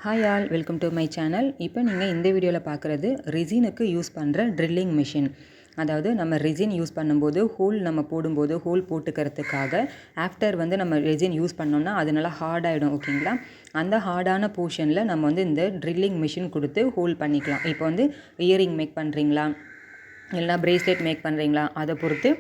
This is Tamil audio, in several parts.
Hi all, welcome to my channel. இப்போ நீங்கள் இந்த வீடியோவில் பார்க்குறது ரெசினுக்கு யூஸ் பண்ணுற ட்ரில்லிங் மிஷின். அதாவது நம்ம ரெசின் யூஸ் பண்ணும்போது நம்ம போடும்போது ஹோல் போட்டுக்கிறதுக்காக ஆஃப்டர் நம்ம ரெசின் யூஸ் பண்ணோம்னா அது நல்லா ஹார்டாகிடும். ஓகேங்களா? அந்த ஹார்டான போர்ஷனில் நம்ம இந்த ட்ரில்லிங் மிஷின் கொடுத்து ஹோல் பண்ணிக்கலாம். இப்போ இயரிங் மேக் பண்ணுறீங்களா, இல்லைனா பிரேஸ்லெட் மேக் பண்ணுறீங்களா, அதை பொறுத்து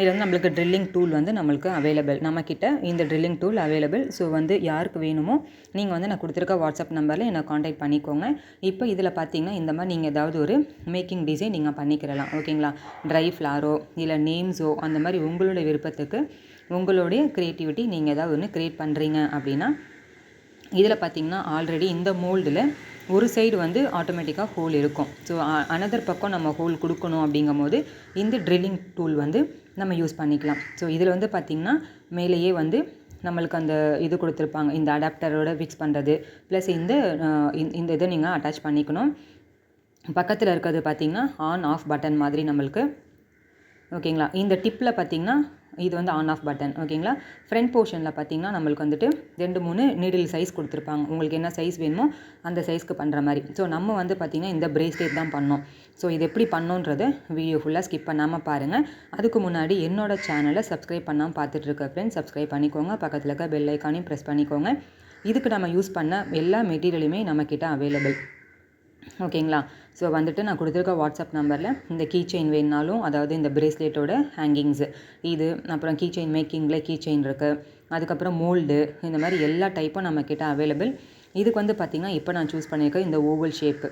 இதில் நம்மளுக்கு ட்ரில்லிங் டூல் நம்மளுக்கு அவைலபிள். நம்மக்கிட்ட இந்த ட்ரில்லிங் டூல் அவைலபிள். ஸோ யாருக்கு வேணுமோ நீங்கள் நான் கொடுத்துருக்க வாட்ஸ்அப் நம்பரில் என்னை காண்டாக்ட் பண்ணிக்கோங்க. இப்போ இதில் பார்த்தீங்கன்னா இந்த மாதிரி நீங்கள் ஏதாவது ஒரு மேக்கிங் டிசைன் நீங்கள் பண்ணிக்கிறலாம். ஓகேங்களா? ட்ரை ஃப்ளாரோ இல்லை நேம்ஸோ அந்த மாதிரி உங்களுடைய விருப்பத்துக்கு உங்களுடைய க்ரியேட்டிவிட்டி நீங்கள் ஏதாவது ஒன்று க்ரியேட் பண்ணுறீங்க அப்படின்னா இதில் பார்த்தீங்கன்னா ஆல்ரெடி இந்த மோல்டில் ஒரு சைடு ஆட்டோமேட்டிக்காக ஹோல் இருக்கும். ஸோ அனதர் பக்கம் நம்ம ஹோல் கொடுக்கணும் அப்படிங்கும்போது இந்த ட்ரில்லிங் டூல் நம்ம யூஸ் பண்ணிக்கலாம். ஸோ இதில் பார்த்திங்கன்னா மேலேயே நம்மளுக்கு அந்த இது கொடுத்துருப்பாங்க, இந்த அடாப்டரோட ஃபிக்ஸ் பண்ணுறது ப்ளஸ் இந்த இதை நீங்கள் அட்டாச் பண்ணிக்கணும். பக்கத்தில் இருக்கிறது பார்த்திங்கன்னா ஆன் ஆஃப் பட்டன் மாதிரி நம்மளுக்கு. ஓகேங்களா? இந்த டிப்பில் பார்த்திங்கன்னா இது ஆன் ஆஃப் பட்டன். ஓகேங்களா? ஃப்ரண்ட் போர்ஷனில் பார்த்திங்கன்னா நம்மளுக்கு 2-3 நீடில் சைஸ் கொடுத்துருப்பாங்க. உங்களுக்கு என்ன சைஸ் வேணுமோ அந்த சைஸ்க்கு பண்ணுற மாதிரி. ஸோ நம்ம பார்த்திங்கன்னா இந்த பிரேஸ்லெட் தான் பண்ணோம். ஸோ இது எப்படி பண்ணோன்றதை வீடியோ ஃபுல்லாக ஸ்கிப் பண்ணாமல் பாருங்கள். அதுக்கு முன்னாடி என்னோடய சேனலை சப்ஸ்கிரைப் பண்ணாமல் பார்த்துட்ருக்க ஃப்ரெண்ட்ஸ் சப்ஸ்கிரைப் பண்ணிக்கோங்க. பக்கத்தில் இருக்க பெல் ஐக்கானையும் ப்ரெஸ் பண்ணிக்கோங்க. இதுக்கு நம்ம யூஸ் பண்ண எல்லா மெட்டீரியலுமே நம்மக்கிட்ட அவைலபிள். ஓகேங்களா? ஸோ நான் கொடுத்துருக்க வாட்ஸ்அப் நம்பரில் இந்த கீ செயின் வேணுனாலும், அதாவது இந்த பிரேஸ்லெட்டோட ஹேங்கிங்ஸு இது, அப்புறம் கீ செயின் மேக்கிங்கில் கீ செயின் இருக்குது, அதுக்கப்புறம் மோல்டு, இந்த மாதிரி எல்லா டைப்பும் நம்மக்கிட்ட அவைலபிள். இதுக்கு பார்த்திங்கன்னா இப்போ நான் சூஸ் பண்ணியிருக்கேன் இந்த oval shape.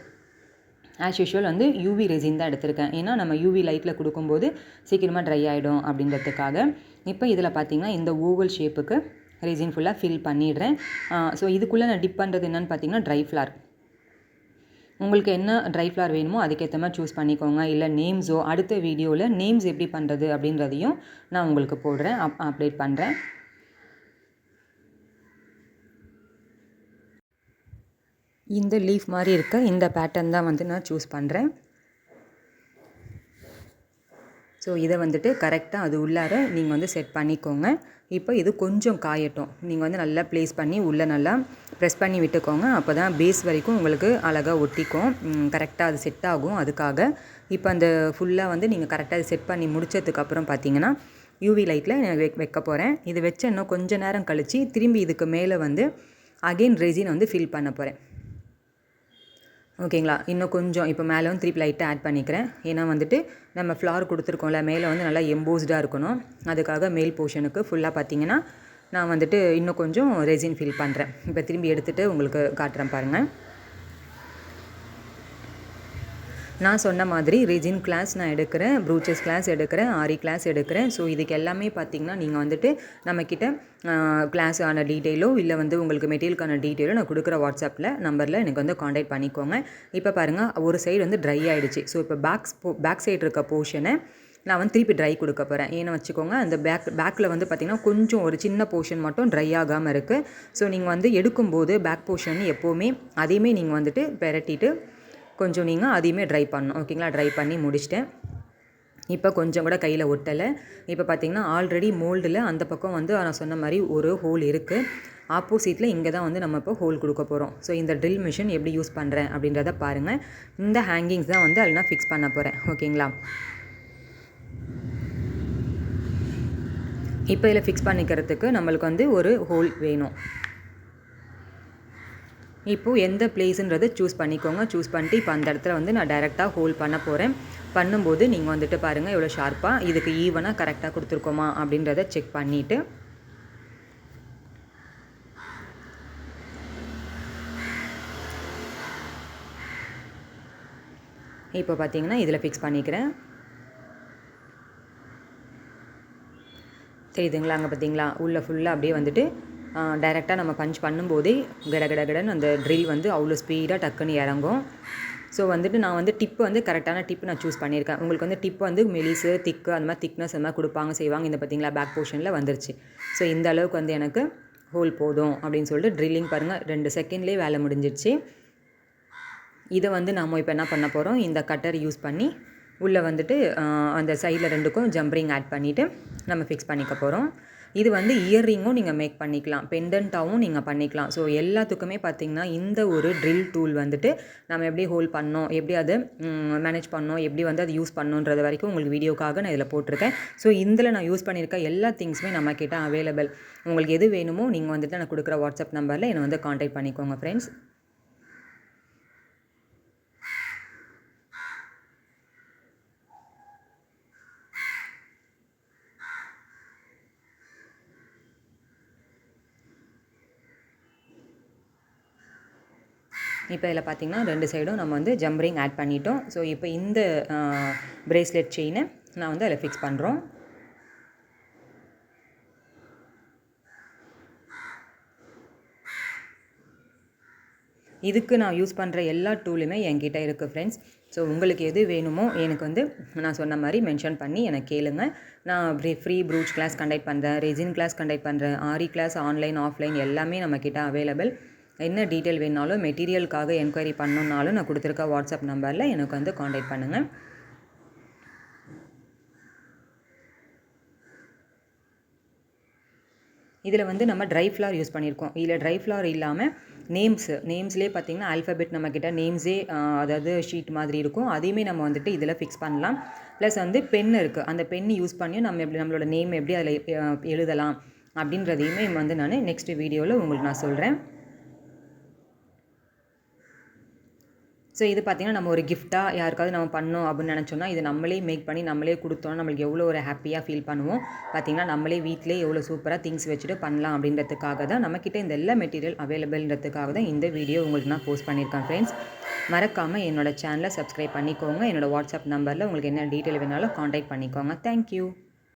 As usual UV resin தான் எடுத்திருக்கேன். ஏன்னா நம்ம யூவி லைட்டில் கொடுக்கும்போது சீக்கிரமாக ட்ரை ஆகிடும் அப்படின்றதுக்காக. இப்போ இதில் பார்த்திங்கன்னா இந்த ஓவல் ஷேப்புக்கு ரெசின் ஃபுல்லாக ஃபில் பண்ணிடுறேன். ஸோ இதுக்குள்ளே நான் டிப் பண்ணுறது என்னென்னு பார்த்திங்கன்னா ட்ரை ஃப்ளார். உங்களுக்கு என்ன ட்ரை ஃப்ளார் வேணுமோ அதுக்கேற்ற மாதிரி சூஸ் பண்ணிக்கோங்க. இல்லை நேம்ஸோ அடுத்த வீடியோவில் நேம்ஸ் எப்படி பண்ணுறது அப்படின்றதையும் நான் உங்களுக்கு போடுறேன், அப்டேட் பண்ணுறேன். இந்த லீஃப் மாதிரி இருக்க இந்த பேட்டர்ன் தான் நான் சூஸ் பண்ணுறேன். ஸோ இதை கரெக்டாக அது உள்ளார நீங்கள் செட் பண்ணிக்கோங்க. இப்போ இது கொஞ்சம் காயட்டும். நீங்கள் நல்லா ப்ளேஸ் பண்ணி உள்ளே நல்லா ப்ரெஸ் பண்ணி விட்டுக்கோங்க. அப்போ தான் பேஸ் வரைக்கும் உங்களுக்கு அழகாக ஒட்டிக்கும், கரெக்டாக அது செட் ஆகும். அதுக்காக இப்போ அந்த ஃபுல்லாக நீங்கள் கரெக்டாக அது செட் பண்ணி முடித்ததுக்கப்புறம் பார்த்தீங்கன்னா யூவி லைட்டில் நான் வைக்க போகிறேன். இது வச்ச இன்னும் கொஞ்சம் நேரம் கழித்து திரும்பி இதுக்கு மேலே அகெயின் ரெசின் ஃபில் பண்ண போகிறேன். ஓகேங்களா? இன்னும் கொஞ்சம் இப்போ மேலே திருப்பி லைட்டாக ஆட் பண்ணிக்கிறேன். ஏன்னா நம்ம ஃப்ளார் கொடுத்துருக்கோம்ல, மேலே நல்லா எம்போஸ்டாக இருக்கணும். அதுக்காக மேல் போர்ஷனுக்கு ஃபுல்லாக பார்த்திங்கன்னா நான் இன்னும் கொஞ்சம் ரெசின் ஃபில் பண்ணுறேன். இப்போ திரும்பி எடுத்துகிட்டு உங்களுக்கு காட்டுறேன் பாருங்கள். நான் சொன்ன மாதிரி ரெசின் கிளாஸ் நான் எடுக்கிறேன், ப்ரூச்சஸ் கிளாஸ் எடுக்கிறேன், ஆரி கிளாஸ் எடுக்கிறேன். ஸோ இதுக்கு எல்லாமே பார்த்திங்கன்னா நீங்கள் நம்மக்கிட்ட கிளாஸான டீட்டெயிலோ இல்லை உங்களுக்கு மெட்டீரியலுக்கான டீட்டெயிலோ நான் கொடுக்குற வாட்ஸ்அப்பில் நம்பரில் எனக்கு காண்டாக்ட் பண்ணிக்கோங்க. இப்போ பாருங்கள் ஒரு சைடு ட்ரை ஆகிடுச்சு. ஸோ இப்போ பேக் சைடு இருக்க போர்ஷனை நான் திருப்பி ட்ரை கொடுக்க போகிறேன். ஏன்னு வச்சுக்கோங்க, அந்த பேக்கில் பார்த்திங்கன்னா கொஞ்சம் ஒரு சின்ன போர்ஷன் மட்டும் ட்ரை ஆகாமல் இருக்குது. ஸோ நீங்கள் எடுக்கும்போது பேக் போர்ஷன் எப்போவுமே அதையுமே நீங்கள் பெரட்டிட்டு கொஞ்சம் நீங்கள் அதையுமே ட்ரை பண்ணணும். ஓகேங்களா? ட்ரை பண்ணி முடிச்சிட்டேன். இப்போ கொஞ்சம் கூட கையில் ஒட்டலை. இப்போ பார்த்திங்கன்னா ஆல்ரெடி மோல்டில் அந்த பக்கம் நான் சொன்ன மாதிரி ஒரு ஹோல் இருக்குது. ஆப்போசிட்டில் இங்கே தான் நம்ம இப்போ ஹோல் கொடுக்க போகிறோம். ஸோ இந்த ட்ரில் மிஷின் எப்படி யூஸ் பண்ணுறேன் அப்படின்றத பாருங்கள். இந்த ஹேங்கிங்ஸ் தான் அதில் நான் ஃபிக்ஸ் பண்ண போகிறேன். ஓகேங்களா? இப்போ இதில் ஃபிக்ஸ் பண்ணிக்கிறதுக்கு நம்மளுக்கு ஒரு ஹோல் வேணும். இப்போது எந்த பிளேஸுன்றதை சூஸ் பண்ணிக்கோங்க. சூஸ் பண்ணிட்டு இப்போ அந்த இடத்துல நான் டைரெக்டாக ஹோல் பண்ண போகிறேன். பண்ணும்போது நீங்கள் பாருங்கள் எவ்வளோ ஷார்ப்பாக இதுக்கு ஈவனாக கரெக்டாக கொடுத்துருக்கோமா அப்படின்றத செக் பண்ணிவிட்டு இப்போ பார்த்தீங்கன்னா இதில் ஃபிக்ஸ் பண்ணிக்கிறேன். தெரியுதுங்களா? அங்கே பார்த்தீங்களா உள்ளே ஃபுல்லாக அப்படியே டைரெக்டாக நம்ம பஞ்ச் பண்ணும்போதே கடகடன்னு அந்த ட்ரில் அவ்வளோ ஸ்பீடாக டக்குன்னு இறங்கும். ஸோ நான் டிப்பு கரெக்டான டிப்பு நான் சூஸ் பண்ணியிருக்கேன். உங்களுக்கு டிப்பு மெலிசு திக்கு அந்த மாதிரி திக்னஸ் அந்த மாதிரி கொடுப்பாங்க செய்வாங்க. இந்த பார்த்திங்களா பேக் போர்ஷனில் வந்துருச்சு. ஸோ இந்த அளவுக்கு எனக்கு ஹோல் போதும் அப்படின்னு சொல்லிட்டு ட்ரில்லிங் பாருங்கள் 2 செகண்ட்லேயே வேலை முடிஞ்சிடுச்சு. இதை நம்ம இப்போ என்ன பண்ண போகிறோம், இந்த கட்டர் யூஸ் பண்ணி உள்ளே அந்த சைடில் 2க்கும் ஜம்பரிங் ஆட் பண்ணிவிட்டு நம்ம ஃபிக்ஸ் பண்ணிக்க போகிறோம். இது வந்து இயர்ரிங்கும் நீங்கள் மேக் பண்ணிக்கலாம், பெண்டன்ட்டாகவும் நீங்கள் பண்ணிக்கலாம். ஸோ எல்லாத்துக்குமே பார்த்திங்கன்னா இந்த ஒரு ட்ரில் டூல் வந்துட்டு நம்ம எப்படி ஹோல்ட் பண்ணோம், எப்படி அதை மேனேஜ் பண்ணோம், எப்படி வந்து அது யூஸ் பண்ணணுன்றது வரைக்கும் உங்களுக்கு வீடியோக்காக நான் இதில் போட்டிருக்கேன். ஸோ இதில் நான் யூஸ் பண்ணியிருக்க எல்லா திங்ஸுமே நம்மக்கிட்ட அவைலபிள். உங்களுக்கு எது வேணுமோ நீங்கள் வந்துட்டு நான் கொடுக்குற வாட்ஸ்அப் நம்பரில் என்னை வந்து காண்டாக்ட் பண்ணிக்கோங்க ஃப்ரெண்ட்ஸ். இப்போ இதில் பார்த்திங்கன்னா 2 சைடும் நம்ம வந்து ஜம்ப் ஆட் பண்ணிட்டோம். ஸோ இப்போ இந்த பிரேஸ்லெட் செயினை நான் வந்து அதில் ஃபிக்ஸ் பண்ணுறோம். இதுக்கு நான் யூஸ் பண்ணுற எல்லா டூலுமே என்கிட்ட இருக்குது ஃப்ரெண்ட்ஸ். ஸோ உங்களுக்கு எது வேணுமோ எனக்கு வந்து நான் சொன்ன மாதிரி மென்ஷன் பண்ணி எனக்கு கேளுங்க. நான் ஃப்ரீ ப்ரூச் கிளாஸ் கண்டக்ட் பண்ணுறேன், ரெசின் கிளாஸ் கண்டக்ட் பண்ணுறேன், ஆரி கிளாஸ் ஆன்லைன் ஆஃப்லைன் எல்லாமே நம்மக்கிட்ட அவைலபிள். என்ன டீட்டெயில் வேணாலும் மெட்டீரியலுக்காக என்கொயரி பண்ணணுன்னாலும் நான் கொடுத்துருக்க வாட்ஸ்அப் நம்பரில் எனக்கு வந்து காண்டாக்ட் பண்ணுங்கள். இதில் வந்து நம்ம ட்ரை ஃப்ளார் யூஸ் பண்ணியிருக்கோம். இதில் ட்ரை ஃப்ளார் இல்லாமல் நேம்ஸ்லேயே பார்த்திங்கன்னா ஆல்ஃபபெட் நம்மக்கிட்ட நேம்ஸே அதாவது ஷீட் மாதிரி இருக்கும், அதையுமே நம்ம வந்துட்டு இதில் ஃபிக்ஸ் பண்ணலாம். ப்ளஸ் வந்து பென் இருக்குது, அந்த பென் யூஸ் பண்ணி நம்ம எப்படி நம்மளோட நேம் எப்படி அதில் எழுதலாம் அப்படின்றதையுமே வந்து நான் நெக்ஸ்ட் வீடியோவில் உங்களுக்கு நான் சொல்கிறேன். ஸோ இது பார்த்திங்கன்னா நம்ம ஒரு கிஃப்ட்டாக யாருக்காவது நம்ம பண்ணோம் அப்படின்னு நினச்சோன்னா இது நம்மளே மேக் பண்ணி நம்மளே கொடுத்தோன்னா நம்மளுக்கு எவ்வளோ ஒரு ஹாப்பியாக ஃபீல் பண்ணுவோம். பார்த்திங்கன்னா நம்மளே வீட்டிலே எவ்வளோ சூப்பராக திங்ஸ் வச்சுட்டு பண்ணலாம் அப்படின்றதுக்காக தான் நம்மக்கிட்ட இந்த எல்லா மெட்டீரியல் அவைலபிள்ன்றதுக்காக தான் இந்த வீடியோ உங்களுக்கு நான் போஸ்ட் பண்ணியிருக்கேன் ஃப்ரெண்ட்ஸ். மறக்காமல் என்னோடய சேனலை சப்ஸ்கிரைப் பண்ணிக்கோங்க. என்னோடய வாட்ஸ்அப் நம்பரில் உங்களுக்கு என்ன டீட்டெயில் வேணாலும் காண்டாக்ட் பண்ணிக்கோங்க. தேங்க்யூ.